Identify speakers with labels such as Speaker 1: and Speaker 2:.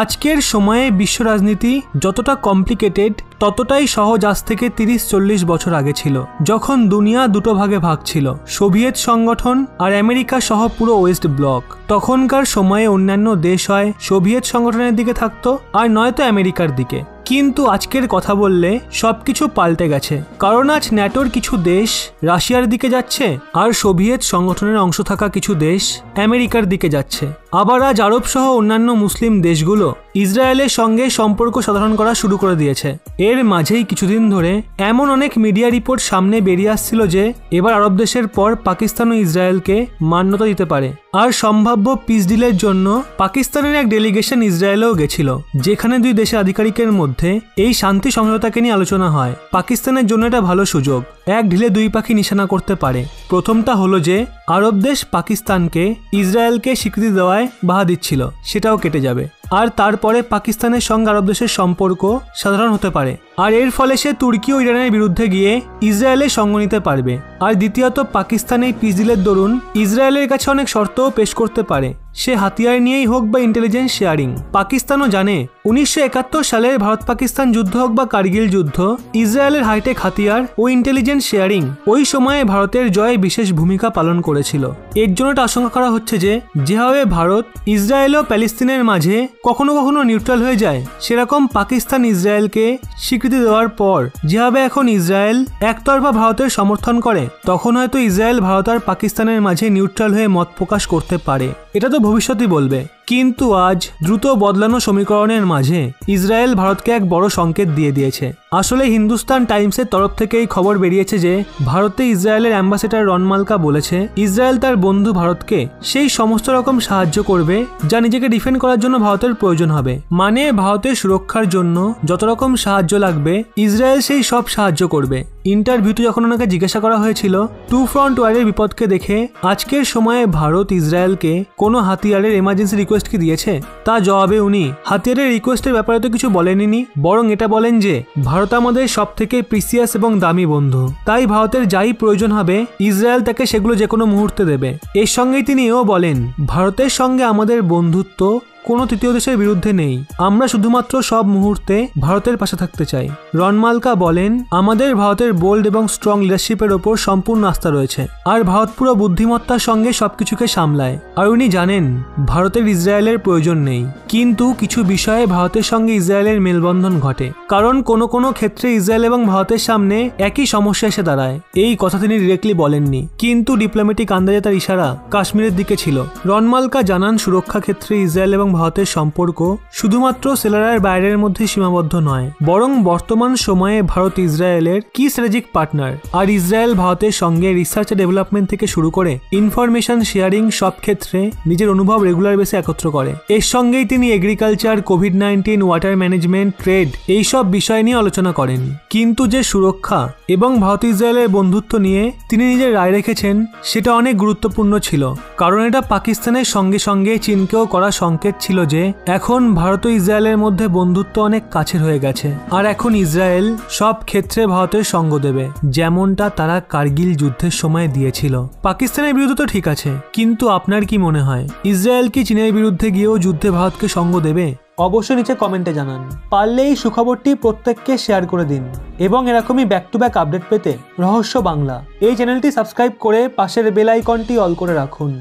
Speaker 1: আজকের সময়ে বিশ্ব রাজনীতি যতটা কমপ্লিকেটেড ততটাই সহজ আজ থেকে 30-40 বছর আগে ছিল, যখন দুনিয়া দুটো ভাগে ভাগ ছিল, সোভিয়েত সংগঠন আর আমেরিকা সহ পুরো ওয়েস্ট ব্লক। তখনকার সময়ে অন্যান্য দেশ হয় সোভিয়েত সংগঠনের দিকে থাকতো আর নয়তো আমেরিকার দিকে। কিন্তু আজকের কথা বললে সবকিছু পাল্টে গেছে, কারণ আজ ন্যাটোর কিছু দেশ রাশিয়ার দিকে যাচ্ছে আর সোভিয়েত সংগঠনের অংশ থাকা কিছু দেশ আমেরিকার দিকে যাচ্ছে। আবার আজ আরব সহ অন্যান্য মুসলিম দেশগুলো ইসরায়েলের সঙ্গে সম্পর্ক সাধারণ করা শুরু করে দিয়েছে। এর মাঝেই কিছুদিন ধরে এমন অনেক মিডিয়া রিপোর্ট সামনে বেরিয়ে আসছিল যে এবার আরব দেশের পর পাকিস্তান ও ইসরায়েলকে মান্যতা দিতে পারে। আর সম্ভাব্য পিস ডিলের জন্য পাকিস্তানের এক ডেলিগেশন ইসরায়েলেও গেছিল, যেখানে দুই দেশের আধিকারিকের মধ্যে এই শান্তি সমঝোতাকে নিয়ে আলোচনা হয়। পাকিস্তানের জন্য এটা ভালো সুযোগ, এক ঢিলে দুই পাখি নিশানা করতে পারে। প্রথমটা হলো যে আরব দেশ পাকিস্তানকে ইসরায়েলকে স্বীকৃতি দেওয়ায় বাধা দিচ্ছিল, সেটাও কেটে যাবে। আর তারপরে পাকিস্তানের সঙ্গে আরব দেশের সম্পর্ক সাধারণ হতে পারে, আর এর ফলে সে তুর্কি ও ইরানের বিরুদ্ধে গিয়ে ইসরায়েলের সঙ্গ নিতে পারবে। আর দ্বিতীয়ত, পাকিস্তান এই পিস ডিলের দরুন ইসরায়েলের কাছে অনেক শর্তও পেশ করতে পারে, সে হাতিয়ার নিয়েই হোক বা ইন্টেলিজেন্স শেয়ারিং। পাকিস্তানও জানে 1971 সালের ভারত পাকিস্তান যুদ্ধ হোক বা কার্গিল যুদ্ধ, ইসরায়েলের হাইটেক হাতিয়ার ও ইন্টেলিজেন্স শেয়ারিং ওই সময়ে ভারতের জয়ে বিশেষ ভূমিকা পালন করেছিল। এর জন্য এটা আশঙ্কা করা হচ্ছে যে যেভাবে ভারত ইসরায়েল ও প্যালেস্তিনের মাঝে কখনো কখনো নিউট্রাল হয়ে যায়, সেরকম পাকিস্তান ইসরায়েলকে স্বীকৃতি দেওয়ার পর যেভাবে এখন ইসরায়েল একতরফা ভারতের সমর্থন করে, তখন হয়তো ইসরায়েল ভারত আর পাকিস্তানের মাঝে নিউট্রাল হয়ে মত প্রকাশ করতে পারে। এটা তো ভবিষ্যৎই বলবে। কিন্তু আজ দ্রুত বদলানো সমীকরণের মাঝে ইসরায়েল ভারতকে এক বড় সংকেত দিয়ে দিয়েছে। আসলে হিন্দুস্তান টাইমসের তরফ থেকে এই খবর বেরিয়েছে যে ভারতে ইসরায়েলের অ্যাম্বাসেডর রন মালকা বলেছে ইসরায়েল তার বন্ধু ভারতকে সেই সমস্ত রকম সাহায্য করবে যা নিজেকে ডিফেন্ড করার জন্য ভারতের প্রয়োজন হবে। মানে ভারতের সুরক্ষার জন্য যত রকম সাহায্য লাগবে ইসরায়েল সেই সব সাহায্য করবে। ইন্টারভিউতে যখন ওনাকে জিজ্ঞাসা করা হয়েছিল টু ফ্রন্ট ওয়ারের বিপদকে দেখে আজকের সময়ে ভারত ইসরায়েলকে কোনো হাতিয়ারের এমার্জেন্সি রিকোয়েস্ট কি দিয়েছে, তা জবাবে উনি হাতিয়ারের রিকোয়েস্টের ব্যাপারে তো কিছু বলেননি, বরং এটা বলেন যে ভারত আমাদের সব থেকে প্রিসিয়াস এবং দামি বন্ধু, তাই ভারতের যাই প্রয়োজন হবে ইসরায়েল তাকে সেগুলো যে কোনো মুহূর্তে দেবে। এর সঙ্গেই তিনি এও বলেন ভারতের সঙ্গে আমাদের বন্ধুত্ব কোনো তৃতীয় দেশের বিরুদ্ধে নেই, আমরা শুধুমাত্র সব মুহূর্তে ভারতের পাশে থাকতে চাই। রন মালকা বলেন আমাদের ভারতের বোল্ড এবং স্ট্রং লিডারশিপের ওপর সম্পূর্ণ আস্থা রয়েছে, আর ভারত পুরো বুদ্ধিমত্তার সঙ্গে সবকিছুকে সামলায়। আর উনি জানেন ভারতের ইসরায়েলের প্রয়োজন নেই, কিন্তু কিছু বিষয়ে ভারতের সঙ্গে ইসরায়েলের মেলবন্ধন ঘটে, কারণ কোনো কোনো ক্ষেত্রে ইসরায়েল এবং ভারতের সামনে একই সমস্যা এসে দাঁড়ায়। এই কথা তিনি ডিরেক্টলি বলেননি, কিন্তু ডিপ্লোম্যাটিক আন্দাজে তার ইশারা কাশ্মীরের দিকে ছিল। রন মালকা জানান সুরক্ষা ক্ষেত্রে ইসরায়েল এবং ভারতের সম্পর্ক শুধুমাত্র সেলারের বাইরের মধ্যে সীমাবদ্ধ নয়, বরং বর্তমান সময়ে ভারত ইসরায়েলের কি স্ট্র্যাটেজিক পার্টনার। আর ইসরায়েল ভারতের সঙ্গে রিসার্চ ডেভেলপমেন্ট থেকে শুরু করে ইনফরমেশন শেয়ারিং সব ক্ষেত্রে নিজের অনুভব রেগুলার বেসে একত্র করে। এর সঙ্গেই তিনি agriculture, COVID-19, water management, trade এইসব বিষয় নিয়ে আলোচনা করেন। কিন্তু যে সুরক্ষা এবং ভারত ইসরায়েলের বন্ধুত্ব নিয়ে তিনি নিজের রায় রেখেছেন সেটা অনেক গুরুত্বপূর্ণ ছিল, কারণ এটা পাকিস্তানের সঙ্গে সঙ্গে চীনকেও করা সংকেত ছিল যে এখন ভারত ও ইসরায়েলের মধ্যে বন্ধুত্ব অনেক কাছের হয়ে গেছে, আর এখন ইসরায়েল সব ক্ষেত্রে ভারতের সঙ্গ দেবে, যেমনটা তারা কার্গিল যুদ্ধের সময় দিয়েছিল। পাকিস্তানের বিরুদ্ধে তো ঠিক আছে, কিন্তু আপনার কি মনে হয় ইসরায়েল কি চীনের বিরুদ্ধে গিয়েও যুদ্ধে ভারতকে সঙ্গ দেবে? অবশ্যই নিচে কমেন্টে জানান। পারলে এই সুখবরটি প্রত্যেককে শেয়ার করে দিন, এবং এরকমই ব্যাক টু ব্যাক আপডেট পেতে রহস্য বাংলা এই চ্যানেলটি সাবস্ক্রাইব করে পাশের বেল আইকনটি অল করে রাখুন।